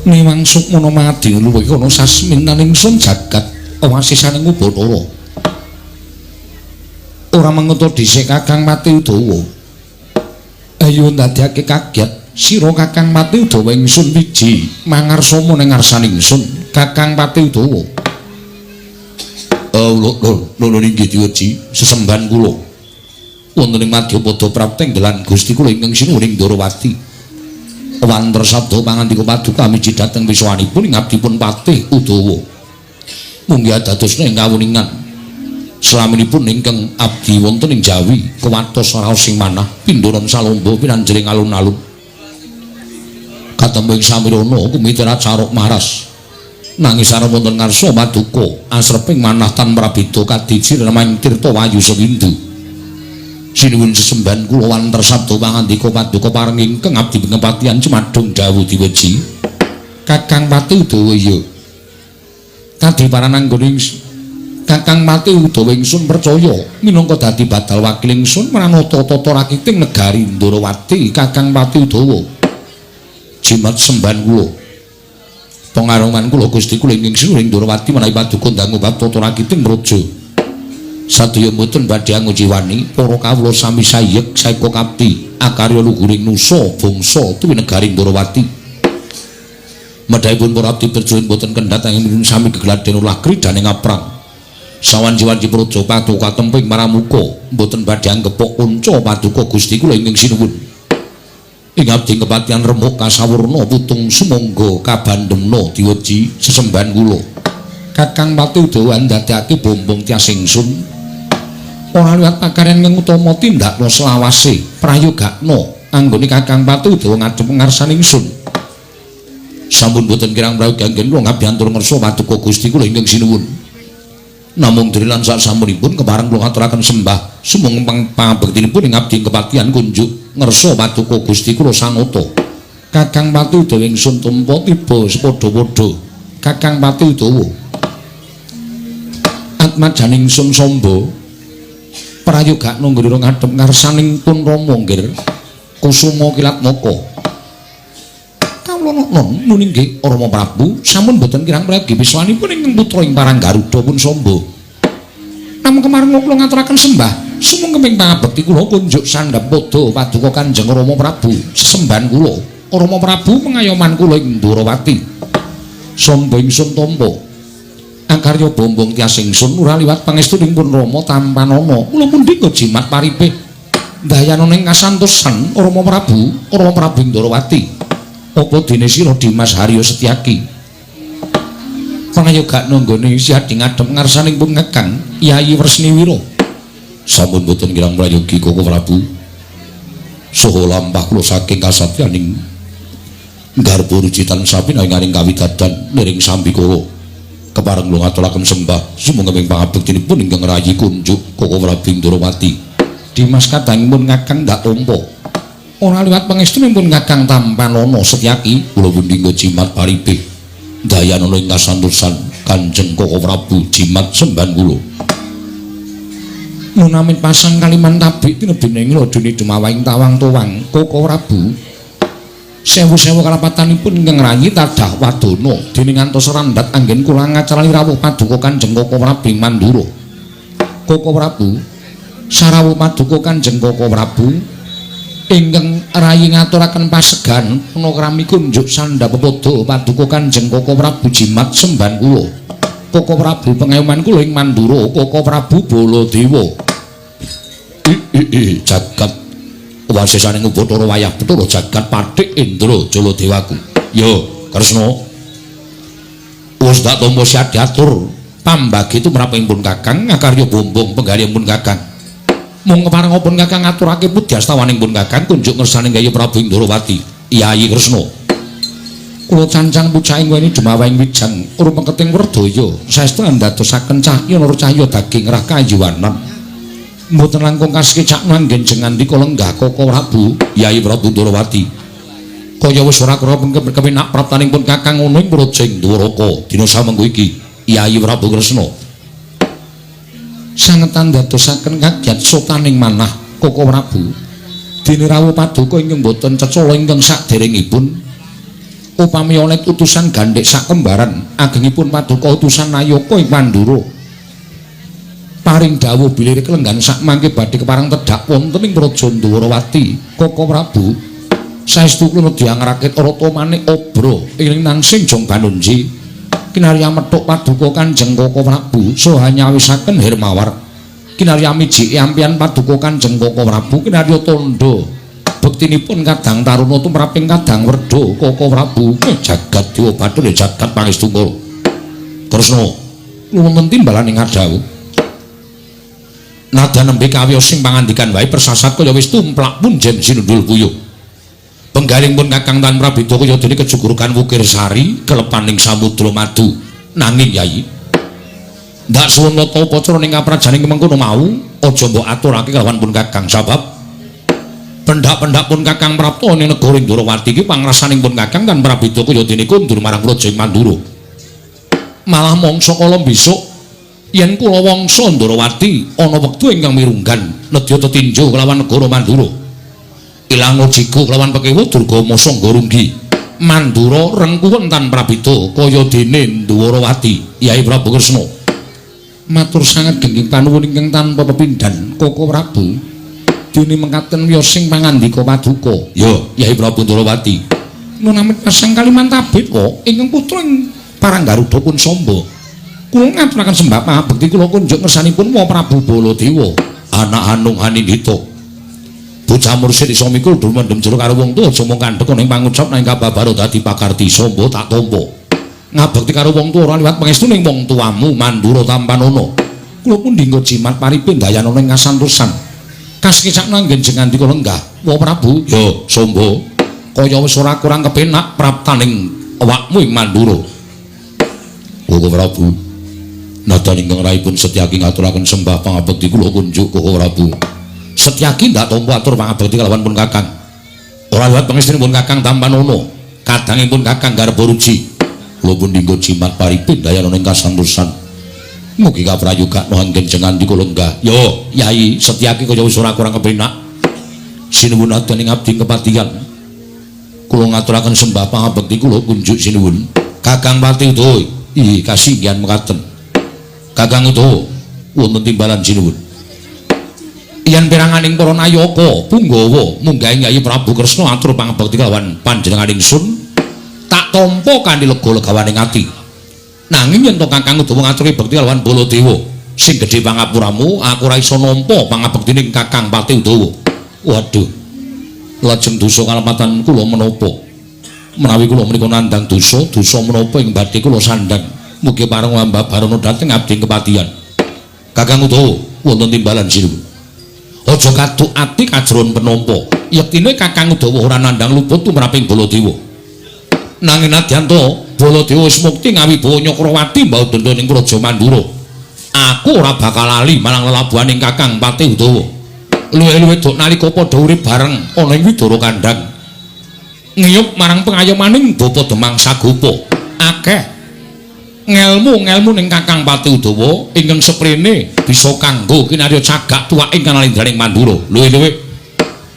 Niwang Sukmana Madi luwih ana sasminaning sun jagat owasisaning Bathara. Ora mengeta dhisik Kakang Pati Udawa. Ayo ndadekake kaget sira Kakang Pati Udawa ingsun wiji mangarsama ning ngarsaning ingsun Kakang Pati Udawa. Lho inggih diweji sesembahan kula. Wonten ing Madyapada prapteng dalan Gusti kula ingkang sinuhing Ndarawati. Wanter sabda pangandika paduka miji dhateng wiswanipun ing abdipun Patih Udawa. Munggah dadosna ing kawuningan slaminipun ingkang abdi wonten ing Jawi kewatos raos sing manah pindharan salomba pinanjering alun-alun. Katembeng samirana kumitra caruk maras. Nanging sareng wonten ngarsa paduka asreping manah tan prabeda kadiji remaing tirta wayu sewindu. Sinuwun sesembahan kula wanter sabda pangandika paduka pareng ingkang abdi pengepatian Cemadung dawuh diweji Kakang Pati Udawa ya kadiparan anggoning Kakang Pati Udawa ingsun percaya minangka dadi badal wakil ingsun manata tata rakiting negari Ndarawati Kakang Pati Udawa jimat sembahan kula pangarongan kula Gusti kula ingkang sinuhing Ndarawati menawi paduka dangu bab tata rakiting praja sadaya mboten badhe ngujiwani para kawula sami sayek saeka kapti akarya luhuring nusa bangsa tuwi negari Ndarawati. Medhaipun para abdi perjuangan mboten kendhat angin sami gegladen ulah kridaning aprang. Sawan-jiwanji praja paduka temping maramuka mboten badhe anggepok unca paduka Gusti kula ingkang sinuwun. Ing abdi kepatihan remuk kasawurna putung sumangga kabandhemna diweji sesembahan kula. Kakang Pati Udawa ndadekake bombong tias ingsun. Ora liwat pakaryan kang utama tindakna selawase prayogakna anggone Kakang Pati Udawa ngadhep ngarsaning ingsun. Sampun boten kirang prayoga anggen kula ngabiyantur ngersa paduka Gusti kula ingkang sinuwun. Namung drilan sak samunipun kepareng kula ngaturaken sembah sumenging pangabektinipun ing abdi kepatihan kunjuk ngersa paduka Gusti kula sanata. Kakang Pati Udawa ingsun tumpa tiba sepadha-padha. Kakang Pati Udawa atmajaning ingsun samba prayogakna nggira ngadhep ngarsaning pun Rama nggir kusuma kilat moko. Kawula non nunggih Rama Prabu sampun boten kirang prayogi wiswanipun ingkang putra ing Parang Garuda pun samba. Namung kemarin kula ngaturaken sembah sumengkeng pangabekti kula kunjuk sandhap pada paduka Kanjeng Rama Prabu sesembahan kula Rama Prabu pengayoman kula ing Ndarawati. Samba ingsun tampa akarya bombong tias ingsun ora liwat pangestuning pun Rama tampanana kula pundi jimat paripih dayana ning kasantosan Rama Prabu Ndarawati apa dene sira Dimas Haryo Setyaki pangayogakna nggone siadhi ngadhep ngarsaning pun Kakang Yayi Wresniwira sampun boten kirang prayogi Koko Prabu saha lampah kula saking kasatyaning garba rucitan sapi nanging kawidadan liring sambikala kepareng kula ngaturaken sembah sumenging pangabektinipun ingkang rayi kunjuk Koko Prabu Ndarawati. Dimas kadangipun Kakang ndak tampa. Ora liwat pangestunipun Kakang Tampanana Setyaki kula pundi jimat paripih dayana ing kasantosan Kanjeng Koko Prabu jimat sembahan kula. Munamit pasang kaliman tabik tinebining radene dumawahing tawang towang Koko Prabu sewu-sewu kalapatanipun ingkang rayi tadah wadana dening ngantos randhat anggen kula ngacarani rawuh paduka Kanjeng Koko Prabu Mandura. Koko Prabu sarawuh paduka Kanjeng Koko Prabu ingkang rayi ngaturaken pasegan panakrami kunjuk sandhap pada paduka Kanjeng Koko Prabu jimat sembahan kula. Koko Prabu pengayoman kula ing Mandura Koko Prabu Baladewa. Jagat wasisaning Bathara wayah Bathara jagat Pathik Indra Jaladewaku. Yo, Kresna. Wis tak tampa siat diatur pambagi tumraping pun Kakang ngakarya bombong penggalihing pun Kakang. Mung kepareng pun Kakang ngaturake pudyastawaning pun Kakang kunjuk ngersaning Yayi Prabu Ndarawati. Yayi Kresna. Kula cancang pucaking weni dumawahing wijang rupa keting werdaya saestu ndadosaken cahya nur cahya daging rah kayuwanan. Mboten langkung kasekecak manggen jengandika lenggah Koko Prabu Yayi Prabu Ndarawati. Kaya wis ora kira kepenak praptaning pun Kakang ngono ing praja ing Dwaraka dina samengko iki Yayi Prabu Kresna. Sangetan dadosaken kagyat sotaning manah Koko Prabu. Dene rawuh paduka ingkang boten cecala ingkang saderengipun upami oleh utusan gandhek sak kembaran agengipun paduka utusan Nayaka ing Pandura paring dawuh bilih kelenggan sak mangke badhe keparang tedhak wonten ing Praja Ndwarawati. Koko Prabu saestu kula nedya ngrakit rata manik obra ing nangsing Jong Banunji kinarya methuk paduka Kanjeng Koko Prabu saha nyawisaken Hermawar kinarya mijiki ampian paduka Kanjeng Koko Prabu kinarya tandha bektinipun kadang taruna tumraping kadang werda. Koko Prabu jagat Dewa Bathara jagat pangestu Kresna kula wonten timbalan ing adhawu nada nembe kawiyosing pangandikan wae persasat kaya wis tumplak punjen sinundul puyuh penggaling pun Kakang Tan Prabita kaya dene kejugurukan Wukir Sari kelepaning samudra madu nanging Yayi ndak suwun nata upacara ning kaprajaning mengkono mau aja mbok aturake kelawan pun Kakang sabab pendak-pendak pun Kakang Prapta ning negara Ndwarawati iki pangrasaning pun Kakang Tan Prabita kaya dene kundur marang Praja Mandura malah mangsa kala besok yen kula wangsa Ndwarawati ana wektu ingkang mirunggan nedya tetinju kelawan negara Mandura ilang jigo kelawan pekewu Durga Masangga Runggi Mandura rengkuwen Tan Prabita kaya dene Ndwarawati. Yai Prabu Kresna matur sanget genging panuwun ingkang tanpa pepindhan Koko Prabu dene mengkaten wiyosing pangandika paduka. Ya Yai Prabu Ndwarawati nun amit pasang kaliman tabit kok ingkang putra ing Parang Garuda pun Samba kula ngaturaken sembah pangabekti kula kunjuk ngersanipun Wa Prabu Baladewa anak Anung Hanindita bocah mursid iso mikul dur mendem jero karo wong tuwa aja mung kandhek ning pangucap nang kababaro dadi pakarti Samba tak tampa ngabekti karo wong tuwa ora liwat pangestu ning wong tuamu Mandura Tampanana kula pun dinggo jimat paripin dayana ning kasantosan kaseksak nanggen jengandika lenggah. Wa Prabu ya Samba kaya wis ora kurang kepenak praptaning awakmu ing Mandura. Koko Prabu nada ingkang raipun Setyaki ngaturaken sembah pangabekti kula kunjuk Koko Prabu. Setyaki ndak tampa atur pangabekti kalawan pun Kakang. Ora liwat pangestunipun Kakang Tampanana, kadangipun Kakang Garbaruji. Kula pun dinggo jimat paripin dayana ing kasantosan. Mugi kaprayogakno anggen jengandika lenggah. Yo Yai Setyaki kaya wis ora kurang kepenak. Sinuwun adaning abdi kepatihan. Kula ngaturaken sembah pangabekti kula kunjuk sinuwun. Kakang Pati Udawa. Ih kasinggihan mekaten. Kakang Udawa wonten timbalan sinuwun. Yen piranganing para nayaka Punggawa munggahing Yai Prabu Kresna atur pangabekti kalawan panjenenganing sun tak tampa kanthi lega-legawaning ati. Nanging yen to Kakang Udawa ngaturi bekti kalawan Baladewa sing gedhe pangapuramu aku ora iso nampa pangabektining Kakang Pati Udawa. Waduh. Lajeng dosa kalematan kula menapa? Menawi kula menika nandhang dosa menapa ing badhe kula sandhang. Mugi pareng wambah barana dhateng abdi kepatihan. Kakang Udawa wonten timbalan sinuwun. Aja kaduk ati kajron penampa. Yektine Kakang Udawa ora nandhang luput tumraping Baladewa. Nanging nadyan to Baladewa wis mukti ngawibawa Nyakrawati mbau danda ning Praja Mandura. Aku ora bakal lali marang lelabuhaning Kakang Pati Udawa. Luwe-luwe dok nalika padha urip bareng ana ing Widara Kandhang. Ngiyup marang pengayomaning Bapa Demang Sagopa. Akeh ngelmu ning Kakang Pati Udawa ingkang seprene bisa kanggo kinarya cagak tuwak ing kanalindraning Mandura. Luwe-luwe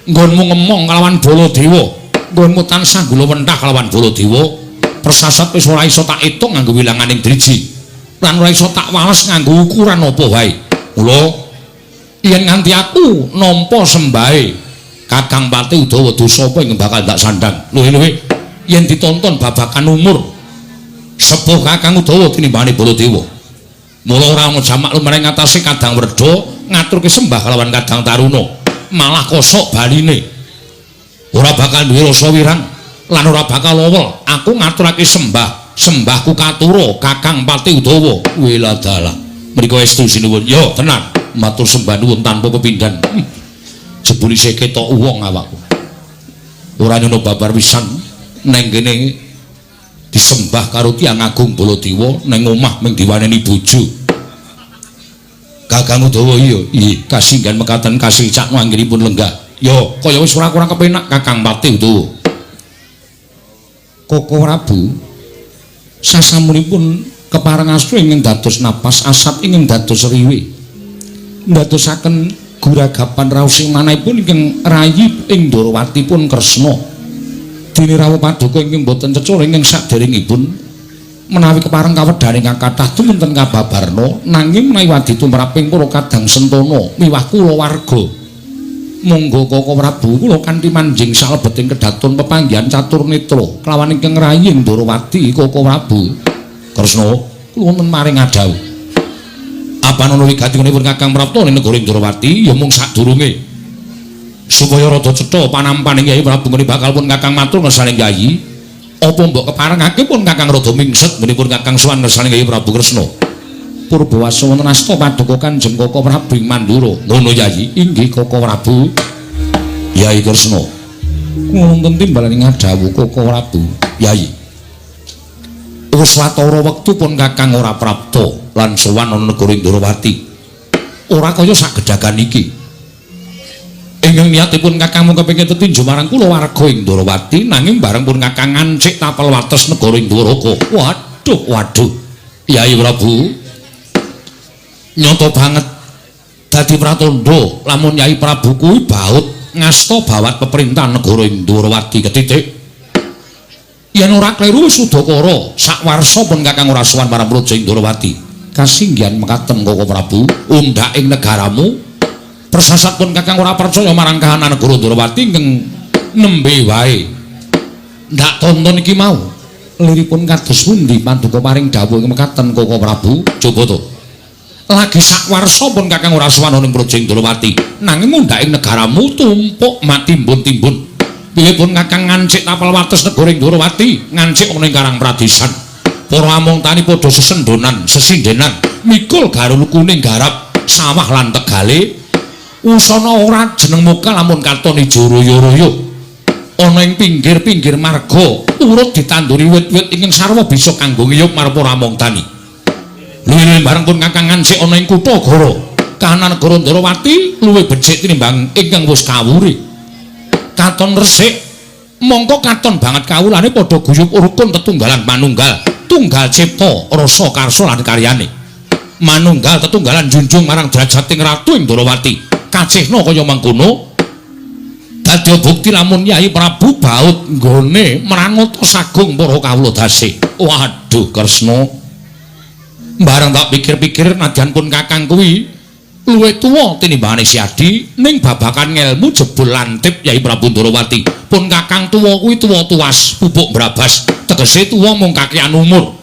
nggonmu ngemong kalawan Baladewa, nggonmu tansah gula wentah kalawan Baladewa, persasat wis ora iso tak etung nganggo wilanganing driji. Lan ora iso tak wales nganggo ukuran apa wae. Mula yen nganti aku nampa sembahe Kakang Pati Udawa dosa apa ing bakal tak sandhang. Luwe-luwe yen ditonton babakan umur sepuh Kakang Udawa tinimbangane Baladewa. Mula ora ana jamak lumrahing ngatasé Kadang Werda ngaturke sembah kalawan Kadang Taruna, malah kosok baline. Ora bakal duwe rasa wirang lan ora bakal lowel. Aku ngaturake sembahku katura Kakang Pati Udawa. Wiladalah. Mriko estu sinuwun. Yo tenan. Matur sembah nuwun tanpa pepindhan. Jebul isih ketok wong awakku. Ora nyono babar pisan neng kene disembah karo Tiyang Agung Baladewa neng omah ming diwaneni bojo. Kakang Udawa iya, kasinggan mekaten kasicak anggenipun lenggah. Yo kaya wis ora kurang kepenak Kakang Pati Udawa. Koko Prabu sasamunipun kepareng astu ingkang dados napas asat ingkang dados riwe. Ndadosaken guragapan raos ing manahipun ingkang rayi ing Ndwarawati pun Kresna. Dene rawuh paduka ingkang boten cecul ingkang saderengipun menawi kepareng kawedhane ingkang kathah tumunten kababarna nanging menawi wadi tumraping para kadang sentana miwah kula warga monggo Koko Prabu kula kanthi manjing salebeting kedaton pepanggihan catur netra kelawan ingkang rayi Ndrawati Koko Prabu Kresna kula wonten maring adhawuh apana wigatinipun Kakang Prapta ing negara Ndrawati ya mung sadurunge supaya rada cetha panampaning Kyai Prabu menika bakal pun Kakang matur ngersane Kyai apa mbok keparengake pun Kakang rada mingset menipun Kakang sowan ngersane Kyai Prabu Kresna Purbawasa wonten asta paduka Kanjeng Koko Prabu Mandura ngono Kyai inggih Koko Prabu Kyai Kresna wonten timbalan ing adhawuh Koko Prabu Kyai wis watara wektu pun Kakang ora prapta lan sowan ana negara Ndrawati ora kaya sagedhagan iki ingkang niatipun Kakang mung kepengin tetinju marang kula warga ing Ndrawati nanging bareng pun Kakang ngancik tapel wates negara Ndwaraka. Waduh. Kyai Prabu. Nyata banget dadi pratandha lamun Kyai Prabu kuwi baut ngasta bawat peperintahan negara Ndrawati ketitik. Yen ora kleru wis udakara sakwarsa pun Kakang ora sowan marang Praja Ndrawati. Kasinggihan mekaten Koko Prabu, undhak ing negaramu persasat pun Kakang ora percaya marang kahanan negara Ndrawati ingkang nembe wae. Ndak tonton iki mau. Liripun kados pundi paduka paring dawuh mekaten Koko Prabu? Coba to. Lagi sakwarsa pun Kakang ora sowan ning Praja Ndrawati, nanging mundhak ing negaramu tumpuk matimbun-timbun. Pilipun Kakang ngancik tapel wates negara Ndrawati, ngancik ana ing Karang Pradesan. Para among tani padha sesendonan, sesindenan, mikul garul kuning garap, sawah lan tegale. Usana ora jeneng muka lamun katon ijo royo-royo ana ing pinggir-pinggir marga urut ditanduri wit-wit ingkang sarwa bisa kanggo ngiyup marang para among tani luwih bareng pun Kakang ngancik ana ing kutha Goro kahanan negara Ndrawati luwih becik tinimbang ingkang wis kawuri katon resik mongko katon banget kawulane padha guyub rukun tetunggalan manunggal tunggal cipta rasa karsa lan karyane manunggal tetunggalan junjung marang derajating ratu ing Ndrawati kacihna kaya mangkono dadi bukti lamun Kyai Prabu baut nggone mrangoto sagung para kawula dasih. Waduh Kresna bareng tak pikir-pikir nadyan pun Kakang kuwi luwih tuwa tinimbangane Si Adi ning babagan ngelmu jebul lantip Kyai Prabu Ndrawati pun Kakang tuwa kuwi tuwa tuwas pupuk brabas tegese tuwa mung kakean umur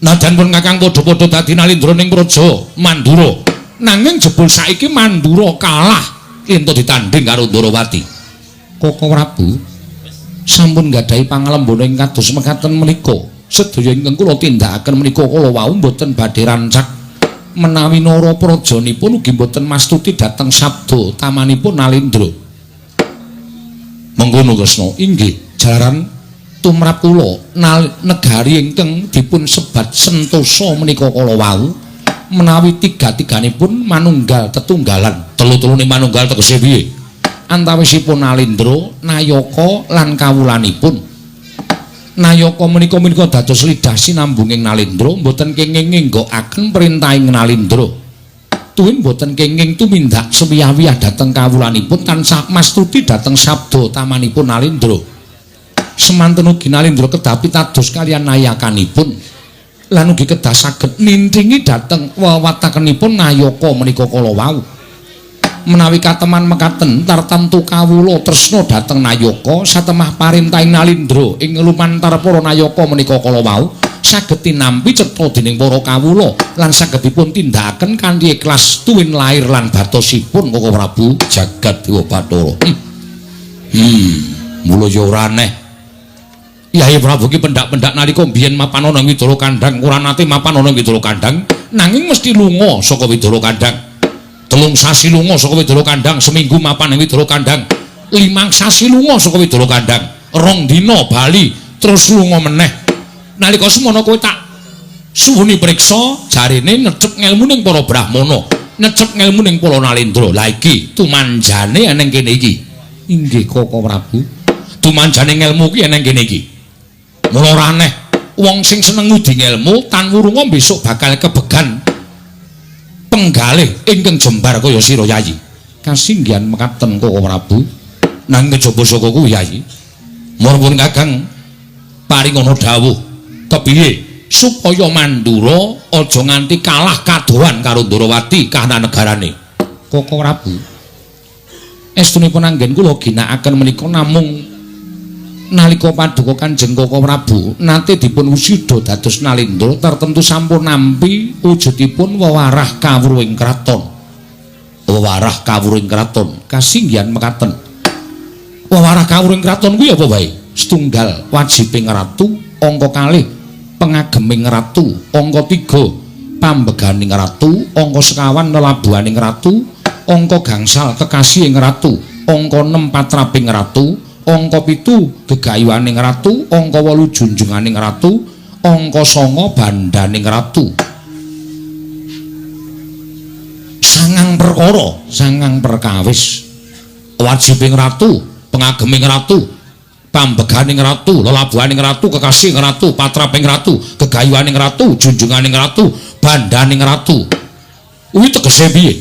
nadyan pun Kakang padha-padha dadi nalindra ning Praja Mandura nanging jebul saiki Mandura kalah ento ditanding karo Ndrawati. Koko Prabu sampun nggadahi pangalembana ing kados mekaten menika sedaya ingkang kula tindakaken menika kala wau mboten badhe rancak menawi nara prajanipun ugi mboten mastuti dhateng sabda tamanipun Nalindra. Mengkono Kresna inggih jalaran tumrap kula negari ingkang dipun sebat Sentosa menika kala wau menawi tiga-tiganipun manunggal tetunggalan telu-telune manunggal tegese piye antawisipun Nalindra Nayaka lan kawulanipun Nayaka menika dados lidah sinambunging Nalindra mboten kenging ngenggokaken perintahing Nalindra tuwin mboten kenging tumindak sewiyah-wiyah dhateng kawulanipun tansah mastuti dhateng sabda tamanipun Nalindra semanten ugi Nalindra kedah pitados kaliyan nayakanipun lan ugi kedah saged nintringi dhateng wewatakenipun Nayaka menika kala wau menawi kateman mekaten tartamtu kawula tresna dhateng Nayaka satemah parintahing Nalindra ing lumantar para Nayaka menika kala wau saged tinampi cetha dening para kawula lan sagedipun tindakaken kanthi ikhlas tuwin lair lan batosipun Koko Prabu jagat Dewa Bathara. Mula ya ora aneh Kyai Prabu ki pendak-pendak nalika biyen mapan ana Widara Kandhang ora nate mapan ana Widara Kandhang nanging mesti lunga saka Widara Kandhang. 3 sasi lunga saka Widara Kandhang, seminggu mapan ing Widara Kandhang, 5 sasi lunga saka Widara Kandhang, 2 dina bali terus lunga meneh. Nalika semono kowe tak suwuni priksa jarene necep ngelmu ning para Brahmana, necep ngelmu ning para Nalindra. Lah iki tumanjane ana ing kene iki. Inggih Koko Prabu. Tumanjane ngelmu ki ana ing kene iki. Mula ora aneh wong sing seneng ngudi ngelmu tan wurunga besok bakal kebegan penggalih ingkang jembar kaya sira Yayi. Kasinggihan mekaten Koko Prabu. Nanging kejaba saka kuwi Yayi Mumpun Kakang paring ana dawuh kepiye supaya Mandura aja nganti kalah kadohan karo Ndrawati kahanan negarane. Koko Prabu. Estunipun anggen kula ginakaken menika namung nalika paduka Kanjeng Koko Prabu nate dipun wisuda dados nalendra tertentu sampun nampi wujudipun wewarah kawruhing kraton. Wewarah kawruhing kraton kasinggihan mekaten. Wewarah kawruhing kraton kuwi apa wae? Setunggal wajibing ratu, angka kalih pengageming ratu, angka 3 pambeganing ratu, angka 50 lelabuhaning ratu, angka gangsal kekasihing ratu, angka 6 patraping ratu, angka 7 gegayuhaning ratu, angka 8 junjunganing ratu, angka 9 bandaning ratu. Sangang perkawis wajibing ratu, pengageming ratu, pambeganing ratu, lelabuhaning ratu, kekasihing ratu, patraping ratu, gegayuhaning ratu, junjunganing ratu, bandaning ratu. Kuwi tegese piye?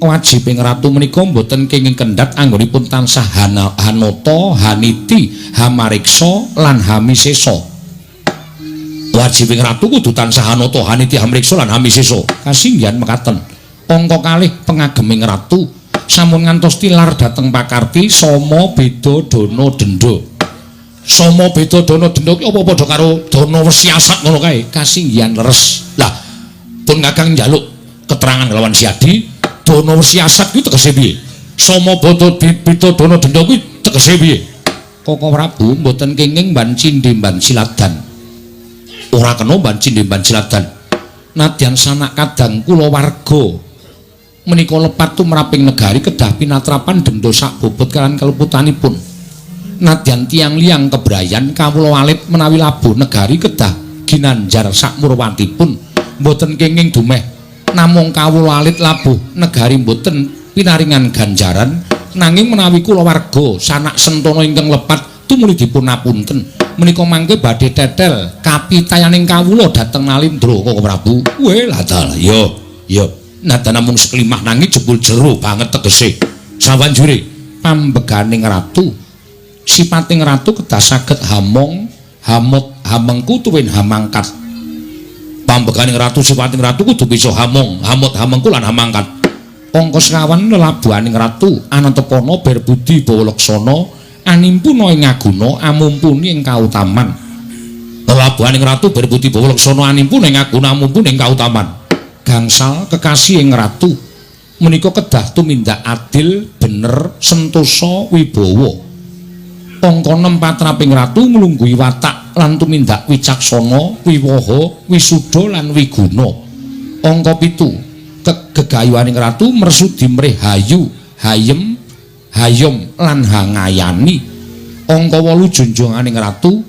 Wajibing ratu menika mboten kenging kendhat anggonipun tansah hanata, haniti, hamariksa lan hamisesa. Wajibing ratu kudu tansah hanata, haniti, hamariksa lan hamisesa. Kasinggihan mekaten. Angka kalih pengageming ratu sampun ngantos tilar dhateng pakarti sama beda dana denda. Sama beda dana denda ki apa padha karo dana wesiasat ngono kae. Kasinggihan leres. Lah, pun Kakang njaluk keterangan kelawan Siadi, dana wesiasat kuwi tegese piye? Sama beda dana denda kuwi tegese piye? Koko Prabu mboten kenging mban cindhe mban siladan. Ora kena mban cindhe mban siladan. Nadyan sanak kadang kula warga menika lepat tumraping negari kedah pinatrapan denda sak bobot kalian keleputanipun. Nadyan tiang liang kebrayan kawula alit menawi labuh negari kedah ginanjar sak murwatipun mboten kenging dumeh namung kawula alit labuh negari mboten pinaringan ganjaran nanging menawi kula warga sanak sentana ingkang lepat tumuli dipun apunten menika mangke badhe tetel kapitayaning kawula dhateng Nalindra Koko Prabu. Weh lah ta ya nada namung seklimah nanging jebul jero banget tegese. Sawanjure pambeganing ratu sipating ratu kedah saged hamong hamengku tuwin hamangkat. Pambeganing ratu sipating ratu kudu bisa hamong hamengku lan hamangkat. Angka 50 lelabuhaning ratu Anantapana berbudi bawa laksana animpuna ing aguna amumpuni ing kautaman. Lelabuhaning ratu berbudi bawa laksana animpuna ing aguna amumpuni ing kautaman. Gangsal kekasihing ratu menika kedah tumindak adil, bener, sentosa, wibawa. Angka 6 patraping ratu nglungguhi watak lan tumindak wicaksana, wiwaha, wisuda lan wiguna. Angka 7 gegayuhaning ratu mersudi mrih hayu, hayem lan hangayani. Angka 8 junjunganing ratu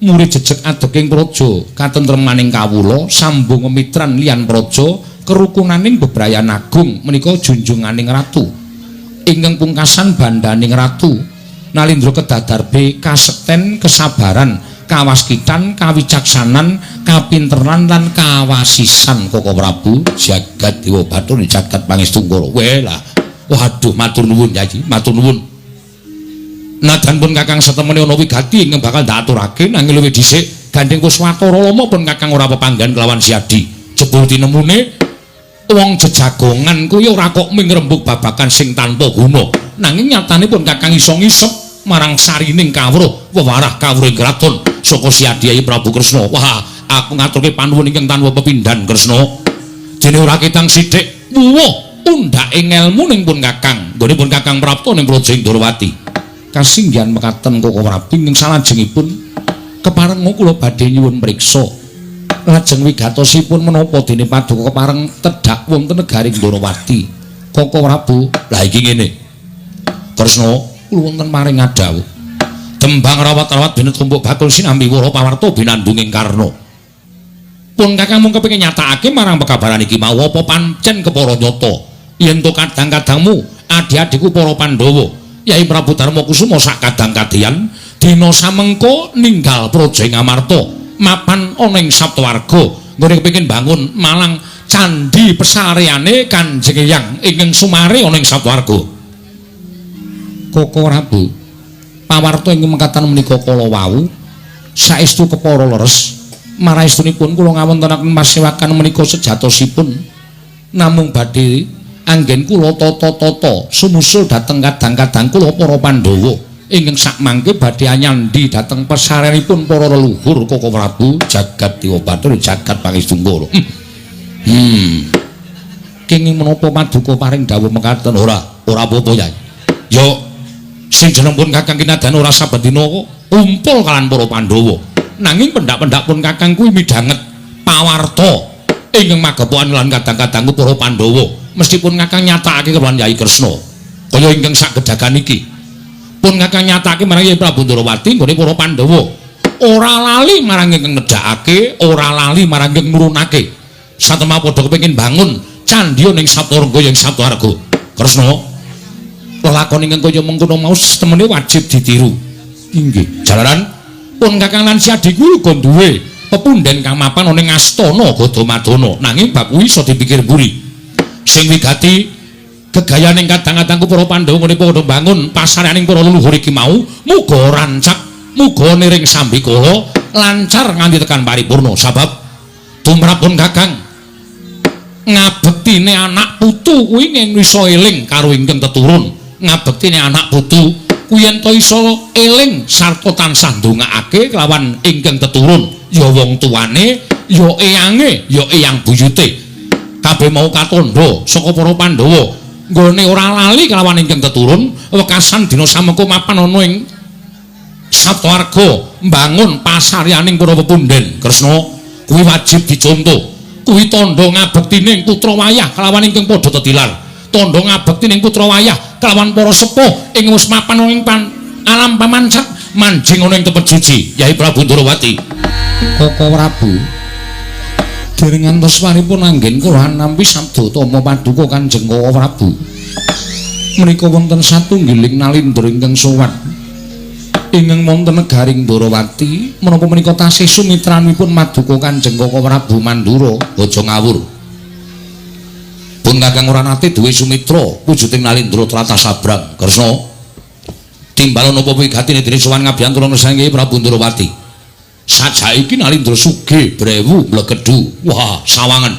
murid jejeg adeking praja katentremaning kawula sambung mitran liyan praja kerukunaning bebrayan agung menika junjunganing ratu. Ingkang pungkasan bandaning ratu Nalindra kedah darbe kasekten, kesabaran, kawaskitan, kawicaksanan, kapinteran lan kawasisan Koko Prabu. Jagat Dewa Bathara jagat pangestungkara. Weh lah. Waduh matur nuwun Yayi, matur nuwun. Nadan pun Kakang setemene ana wigati ingkang bakal ndaturake nanging luwih dhisik gandeng Kuswatara Rama pun Kakang ora pepanggan kelawan Siadi. Jebul tinemune wong jejagongan kuwi ora kok ming rembug babakan sing tanpa guna. Nanging nyatane pun Kakang iso ngisep marang sarining kawruh wewarah kawruhing kraton saka Siadi Yayi Prabu Kresna. Wah, aku ngaturke panuwun ingkang tanpa pepindhan Kresna. Dene ora ketang sithik wuh undhake ngelmu ning pun Kakang. Nggone pun Kakang prapta ning Praja Ndrawati. Kasinggihan mekaten Koko Prabu ing salajengipun kepareng kula badhe nyuwun priksa lajeng wigatosipun menapa dene paduka kepareng tedhak wonten negari Ndrawati. Koko Prabu, lah iki ngene. Kresna kula wonten maring ngadhawuh. Tembang rawat-rawat binet kumpuk bakul sinambi wara pawarta binandunging karna. Pun Kakang mung kepengin nyatakake marang pekabaran iki mau apa pancen kepara nyata yen to kadang-kadangmu adi-adiku para Pandhawa Yai Prabu Darmakusuma sak kadang-kadian dina samengko ninggal Praja Ngamarta mapan ana ing Saptawarga nggone kepengin bangun malang candhi pesareane Kanjeng Hyang ingkang sumare ana ing Saptawarga. Koko Prabu pawarta ing mengkatan menika kala wau saestu kepara leres maraestunipun kula ngawontenaken pasewakan menika sejatosipun namung badhe anggen kula tata-tata sumusul dhateng kadang-kadang kula para Pandhawa ingkang sakmangke badhe anyandi dhateng pesarenipun para leluhur Koko Prabu jagat Dewa Bathara jagat Pangestungkara. Kenging menapa paduka paring dawuh mekaten ora apa-apa Yai. Yo sing jeneng pun Kakang Kinadan ora saben dina kumpul kalan para Pandhawa. Nanging pendak-pendak pun Kakang kuwi midhanget pawarta ingkang magepokan lan kadang-kadang para Pandhawa meskipun Kakang nyatakake kelawan Yai Kresna kaya ingkang sagedhagan iki pun Kakang nyatakake marang Yai Prabu Ndrawati nggone para Pandhawa ora lali marang ingkang ngedhakake ora lali marang ingkang nurunake satemah padha kepengin bangun candhi ning Saptarangga ing Saptarga Kresna lelakon ingkang kaya mengkono mau temene wajib ditiru inggih jalaran pun Kakang lan Siadiku uga duwe pepundhen kang mapan ana ing Astana Gadamadana nanging bab kuwi iso dipikir mburi sing wigati gegayaning kadang-kadangku para Pandhawa ngene padha bangun pasarening para leluhur iki mau muga rancak muga niring sambikala lancar nganti tekan paripurna sabab tumrapun Kakang ngabektine anak putu kuwi yen iso eling karo ingkang teturun ngabektine anak putu kuwi yen iso eling sarta tansah ndongaake kelawan ingkang teturun ya wong tuane ya eyange ya eyang buyute kabeh mau katandha saka para Pandhawa nggone ora lali kelawan ingkang teturun wekasan dina samengko mapan ana ing Saptarga mbangun pasaryaning para pepundhen Kresna kuwi wajib dicontoh kuwi tandha ngabektining putra wayah kelawan ingkang padha tetilar tandha ngabektining putra wayah kelawan para sepuh ing wis mapan ing alam pamancat manjing ana ing tepet suci Yai Prabu Ndrawati Koko Prabu dereng ngantos waripun anggen kula nampi sabda tama paduka Kanjeng Koko Prabu menika wonten satunggiling nalindra ingkang sowan ingkang wonten negaring Ndrawati menapa menika tasih sumitranipun paduka Kanjeng Koko Prabu Mandura Baja Ngawur pun Kakang ora nate duwe sumitra wujuding nalindra tlatah sabrang Kresna timbal napa wigatine dene sowan ngabiyantara Sang Hyai Prabu Ndrawati sajaiki nalindra sugih brewu mlekedhu wah sawangan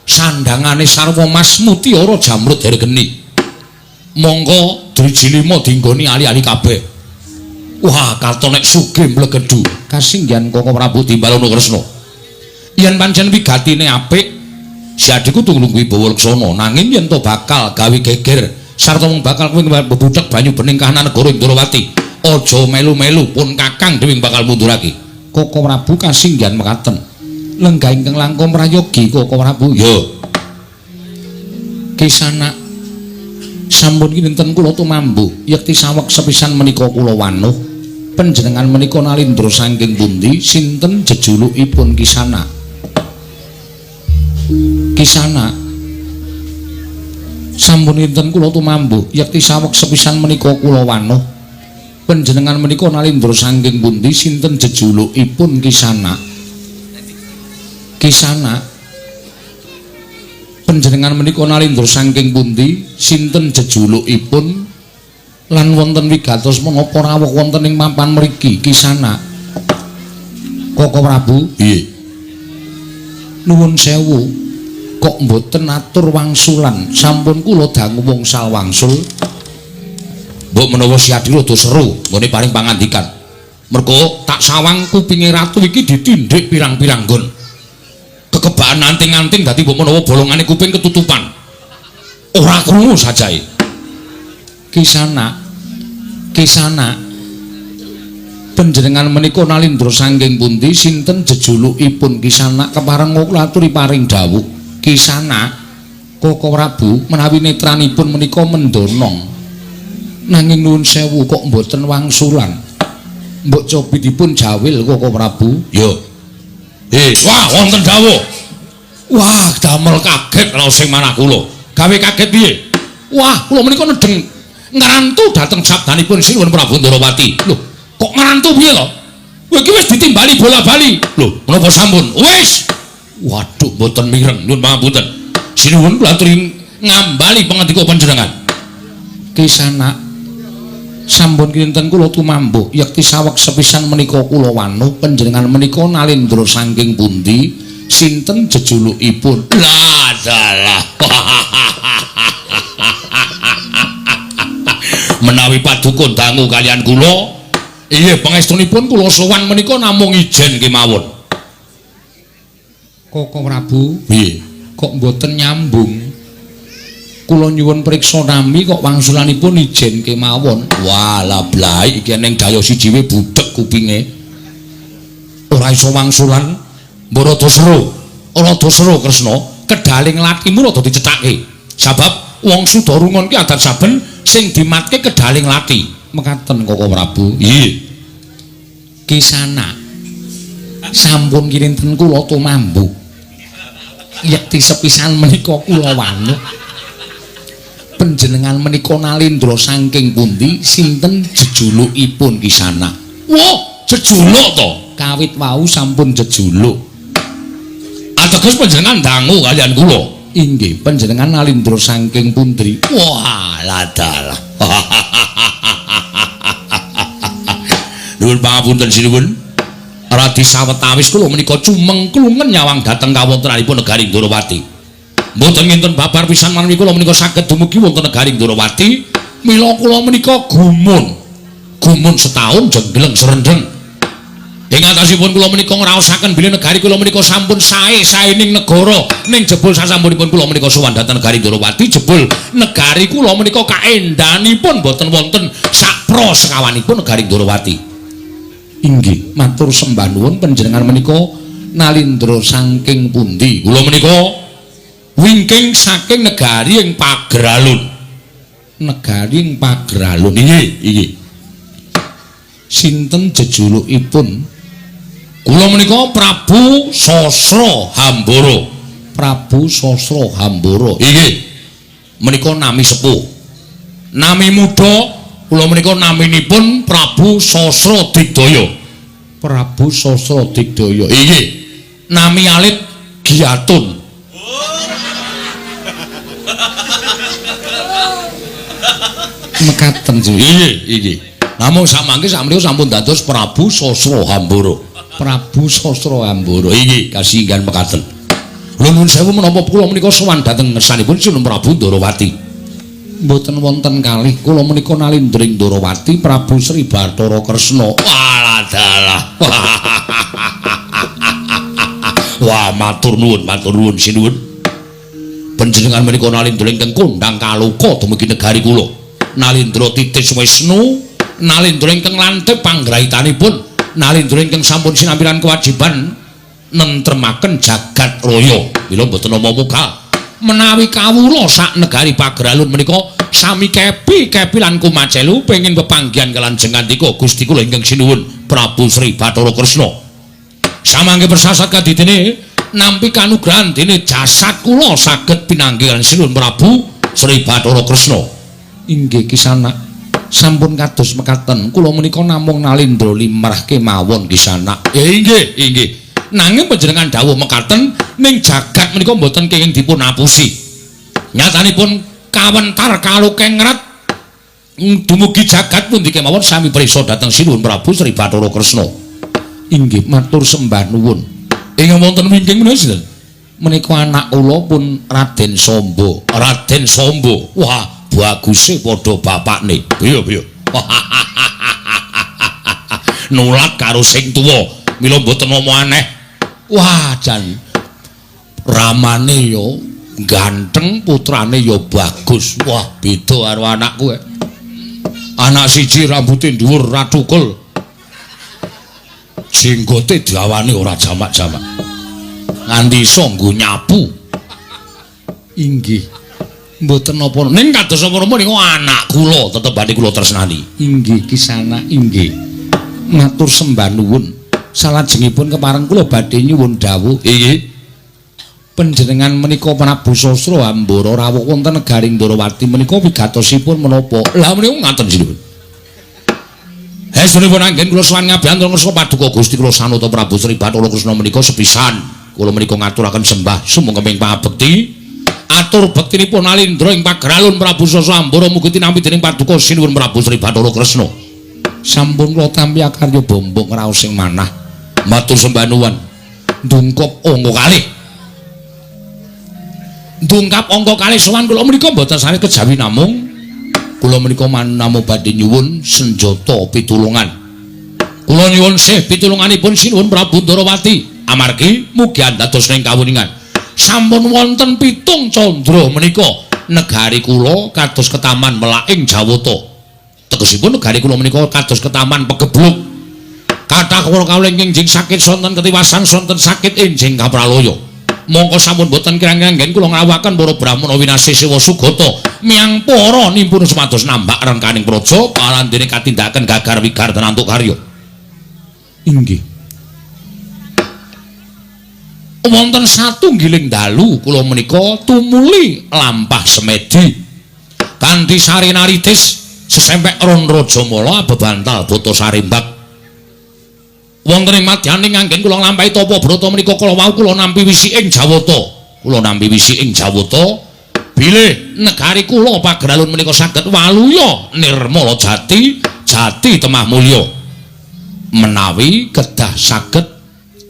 sandangane sarwa mas mutiara jamrut dergeni monggo driji 5 dinggoni ali-ali kabeh wah katon nek sugih mlekedhu kasinggihan Koko Prabu Timbalana Kresna yen pancen wigatine apik si adikku tunggu-tunggu bawa leksana nanging yen to bakal gawe geger sarta mung bakal kuwi bebudhek banyu bening kahanan negara Ndrawati aja melu-melu pun Kakang dhewe bakal mundurake Koko Prabu kasinggihan mekaten lenggah ingkang langkung prayogi Koko Prabu yo kisana sampun kinten kula tumambu yekti saweg sepisan menika kula wanuh panjenengan menika nalindra saking pundi sinten jejulukipun kisana sampun kinten kula tumambu yekti saweg sepisan menika kula wanuh panjenengan menika nalindra saking pundi sinten jejulukipun kisana panjenengan menika nalindra saking pundi sinten jejulukipun lan wonten wigatos menapa rawuh wonten ing mapan mriki kisana Koko Prabu nggih nuwun sewu kok mboten atur wangsulan sampun kula dangu wungsal wangsul mbok menawa si Adi rada seru nggone paring pangandikan mergo tak sawang kupinge ratu iki ditindik pirang-pirang nggon kekebaan anting-anting dadi mbok menawa bolongane kuping ketutupan ora krungu sajae kisana panjenengan menika nalindra saking pundi sinten jejulukipun kisana kepareng kula aturi paring dawuh kisana Koko Prabu menawi netranipun menika mendonong nanging nuwun sewu kok mboten wangsulan mbok cobidipun jawil Koko Prabu yo wah wonten dawuh wah damel kaget kala sing manah kula gawe kaget piye wah kula menika nedeng ngrantu dhateng sabdanipun Sinuwun Prabu Ndrawati lho kok ngrantu piye lho kowe iki wis ditimbali bola-bali lho menapa sampun wis waduh mboten mireng nuwun pangapunten Sinuwun kula aturi ngambali pangandika panjenengan kisana Sampun kinten kula tumambuk yekti saweg sepisan menika kula wanu panjenengan menika nalindra saking pundi sinten jejulukipun lah dalah menawi padukun dangu kalian kula inggih pangestunipun kula sowan menika namung ijen kemawon. Koko Prabu piye kok mboten nyambung kula nyuwun priksa nami kok wangsulanipun ijen kemawon. Walah blai iki ning daya siji wae budhek kupinge. Ora iso wangsulan, Rada Sera Kresna, kedaling latimu rada dicethake. Sabab wong Sudarungon ki adat saben sing dimatke kedaling lati. Mekaten Koko Prabu. Nggih. Kisana. Sampun kinten kula tumambuk. Yekti sepisan menika kula wanu. Panjenengan menika nalindra saking pundi sinten jejulukipun Kisana? Wah, jejuluk to. Kawit wau sampun jejuluk. Ateges panjenengan dangu kalian kula. Inggih, panjenengan nalindra saking pundi? Wah, ladalah. Nuwun pangapunten sinuwun. Radi sawetawis kula menika cumeng klungen nyawang dhateng kawontenanipun negari Ndorowati. Mboten nginten babar pisan manami kula menika saged dumugi wonten negari Ndorowati. Mila kula menika gumun setahun jenggleng serendeng. Ing atasipun kula menika ngraosaken bilih negari kula menika sampun sae-saening negara ning jebul sasampunipun kula menika sowan dhateng negari Ndorowati jebul negari kula menika kaendanipun boten wonten sapra sekawanipun negari Ndorowati. Inggih, matur sembah nuwun panjenengan menika nalindra saking pundi? Kula menika wingking saking negari ing Pageralun. Negari ing Pageralun. Inggih. Sinten jejulukipun? Kula menika Prabu Sasra Hambara. Prabu Sasra Hambara. Inggih. Menika nami sepuh. Nami muda kula menika naminipun Prabu Sasra Digdaya. Prabu Sasra Digdaya. Inggih. Nami alit Giatun. Mekaten nggih. Namung samangke sakmenika sampun dados Prabu Sasra Hambara. Prabu Sasra Hambara. Inggih, kasinggan mekaten. Kula nuwun sewu menapa kula menika sowan dhateng ngersanipun Sunan Prabu Ndorowati. Mboten wonten kalih kula menika nalindring Ndorowati Prabu Sri Bathara Kresna. Walah dalah. Wah, matur nuwun sinuwun. Panjenengan menika nalindra ingkang kondhang kaloka dumugi negari kula. Nalindra titis Wisnu, nalindra ingkang lantip panggrahitanipun, nalindra ingkang sampun sinampiran kewajiban nentremaken jagat raya. Mila mboten nama-muka menawi kawula sak negari Pageralun menika sami kepi lan kumacelu pengin pepanggihan kalanjeng ngandika Gusti kula ingkang sinuwun Prabu Sri Bathara Kresna. Samangke persasat kadidene nampi kanugrahan dene jasad kula saged pinanggih kaliyan Sinuwun Prabu Sri Bathara Kresna. Inggih Kisana, sampun kados mekaten kula menika namung nalindra limrah kemawon Kisana. Inggih. Nanging panjenengan dawuh mekaten ning jagat menika mboten kenging dipun apusi. Nyatanipun kawentar kalukengret dumugi jagat pundi kemawon sami prisa dhateng Sinuwun Prabu Sri Bathara Kresna. Inggih, matur sembah nuwun. Ing wonten wingking menika sinten? Menika anak kula pun Raden Samba. Raden Samba. Wah, baguse padha bapakne. Piye? Nulat karo sing tuwa. Mila mboten omong aneh. Wah, jan ramane yo ganteng, putrane yo bagus. Wah, beda karo anakku. Anak siji rambuté dhuwur ra thukul. Jenggote diawane ora jamak-jamak. Nganti iso nggo nyapu. Inggih. Mboten napa ning kados apa menika anak kula tetepane kula tresnani. Inggih Kisana, inggih. Matur sembah nuwun. Salajengipun kepareng kula badhe nyuwun dawuh. Inggih. Panjenengan menika Prabu Sasra Hambara rawuh wonten negari Ndorowati menika wigatosipun menapa? Lah menika ngaten sinuwun. Estunipun anggen kula sowan ngabiyantu ngersa paduka Gusti kula Sanuta Prabu Sri Bathara Kresna menika sepisan kula menika ngaturaken sembah sumangga ping pangabekti atur bektinipun alindra ing pagralun Prabu Sasambara mugi tinampi dening Paduka Sinuwun Prabu Sri Bathara Kresna. Sampun kula tampi akarya bombong raos sing manah. Matur sembah nuwun. Ndungkap angka kalih. Ndungkap angka kalih sowan kula menika mboten sare kejawi namung kula menika namung badhe nyuwun senjata pitulungan. Kula nyuwun sih pitulunganipun Sinuwun Prabu Ndarawati amargi mugi andados ing kawuningan. Sampun wonten 7 candra menika negari kula kados ketaman melaing Jawata. Tegesipun negari kula menika kados ketaman pegebluk. Kathah kawula ingkang sakit sonten ketiwasan sonten sakit enjing kapraloya. Mongko sampun boten kirang-kirang nggen kula ngrawuhaken para brahmana winasih sewa sugata miang para nimpun supados nambak rengkaning praja palandene katindakan gagar wigar tenantuk karya. Inggih. Wonten satunggiling dalu kula menika tumuli lampah semedi kanthi sarinaritis sesempek ron Rajamala bebantal boto sarimbak wonten ing madyaning anggen kula nglampahi tapa brata menika kala wau kula nampi wisi ing Jawata bilih negari kula pagralun menika saged waluya nirmala jati temah mulya menawi kedah saged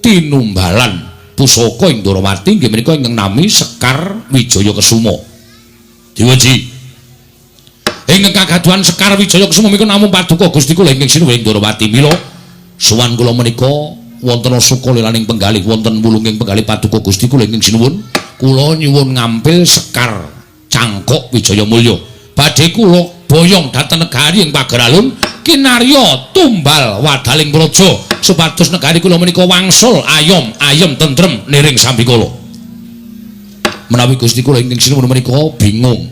tinumbalan pusaka ing Ndarawati nggih menika ingkang nami Sekar Wijaya Kesuma. Diweji. Ingkang kagaduhan Sekar Wijaya Kesuma menika namung Paduka Gusti kula ingkang sinuwun Ndarawati. Mila sowan kula menika wonten suka lilaning penggalih wonten wulunging penggalih Paduka Gusti kula ingkang sinuwun kula nyuwun ngampil Sekar Cangkok Wijaya Mulya. Badhe kula boyong dhateng negari ing pagralun kinarya tumbal wadaling praja supados negari kula menika wangsul ayem tentrem niring sambikala. Menawi Gusti kula ingkang sinuwun menika bingung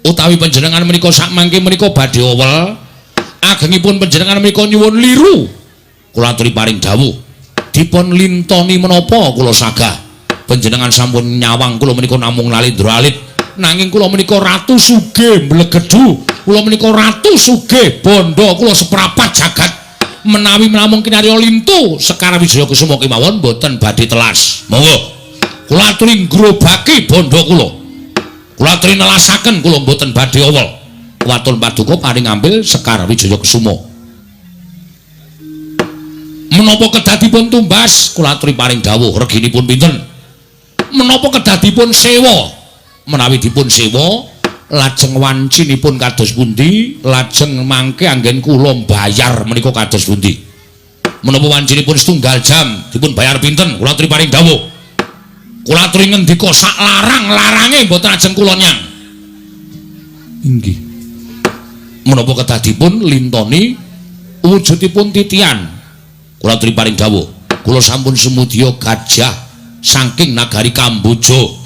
utawi panjenengan menika sakmangke menika badhe owel agengipun panjenengan menika nyuwun liru kula aturi paring dawuh dipun lintoni menapa kula sagah panjenengan sampun nyawang kula menika namung lalindra-alit nanging kula menika ratu sugih mblegedhu kula menika ratu sugih bondo kula seprapat jagat menawi namung kinarya lintu Sekar Wijaya Kesuma kemawon boten badhe telas monggo kula aturi ngrobaki bondo kula aturi nelasaken kula boten badhe owel watur Paduka paring ngambil Sekar Wijaya Kesuma menapa kedah dipun tumbas kula aturi paring dawuh reginipun pinten menapa kedah dipun sewa menawi dipun sewa lajeng wancinipun kados pundi lajeng mangke anggen kula bayar menika kados pundi menapa wancinipun setunggal jam dipun bayar pinten kula aturi paring dawuh kula aturi ngendika sak larang-larange mboten ajeng kula nyang inggih menapa kedah dipun lintoni wujudipun titian kula aturi paring dawuh kula sampun sumudya gajah saking nagari Kamboja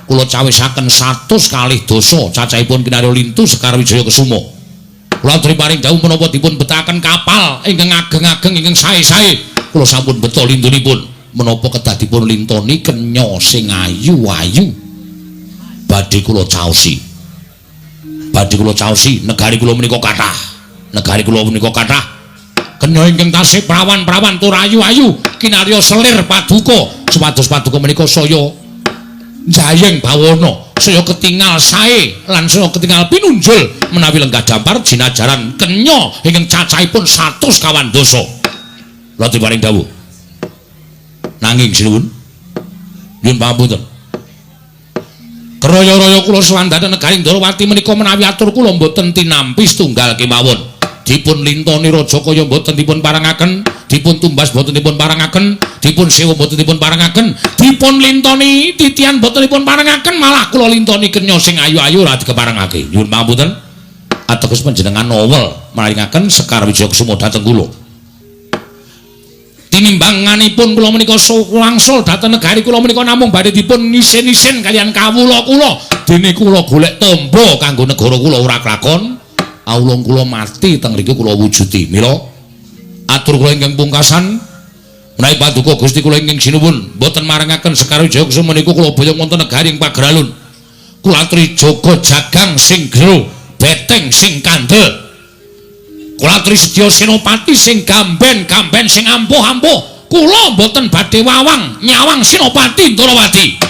kula cawisaken 100 kalih dasa cacahipun kinarya lintu Sekar Wijaya Kesuma. Kula aturi paring dawuh menapa dipun betahaken kapal ingkang ageng-ageng ingkang sae-sae kula sampun beto lintunipun menapa kedah dipun lintoni kenya sing ayu-ayu badhe kula caosi negari kula menika kathah kenya ingkang tasih prawan-prawan tur ayu-ayu kinarya selir Paduka supados Paduka menika saya jayeng bawana saya ketingal sae lan saya ketingal pinunjul menawi lenggah dampar jinajaran kenya ingkang cacahipun 100 kawan dasa kula paring dawuh nanging sinuwun nyuwun pangapunten kraya-raya kula swandanen negari Ndarawati menika menawi atur kula mboten tinampi setunggal kemawon dipun lintoni raja kaya mboten dipun parangaken dipun tumbas mboten dipun parangaken dipun sewa mboten dipun parangaken dipun lintoni titian mboten dipun parangaken malah kula lintoni kenya sing ayu-ayu ora dikeparangake nyuwun pangapunten ateges panjenengan owel maringaken Sekar Wijaya Kesuma dhateng kula tinimbanganipun kula menika wangsul dhateng negari kula menika namung badhe dipun isin-isin kaliyan kawula kula dene kula golek tombo kanggo negara kula ora kelakon awulung kula mati teng mriki kula wujudi mila atur kula ingkang pungkasan menawi Paduka Gusti kula ingkang sinuwun boten marangaken Sekar Wijaya Kesuma menika kula boyong wonten negari ing pagralun kula aturi jaga jagang sing gero beteng sing kandel kula aturi sedya senopati sing gamben sing ampuh kula boten badhe wawang nyawang senopati Ndarawati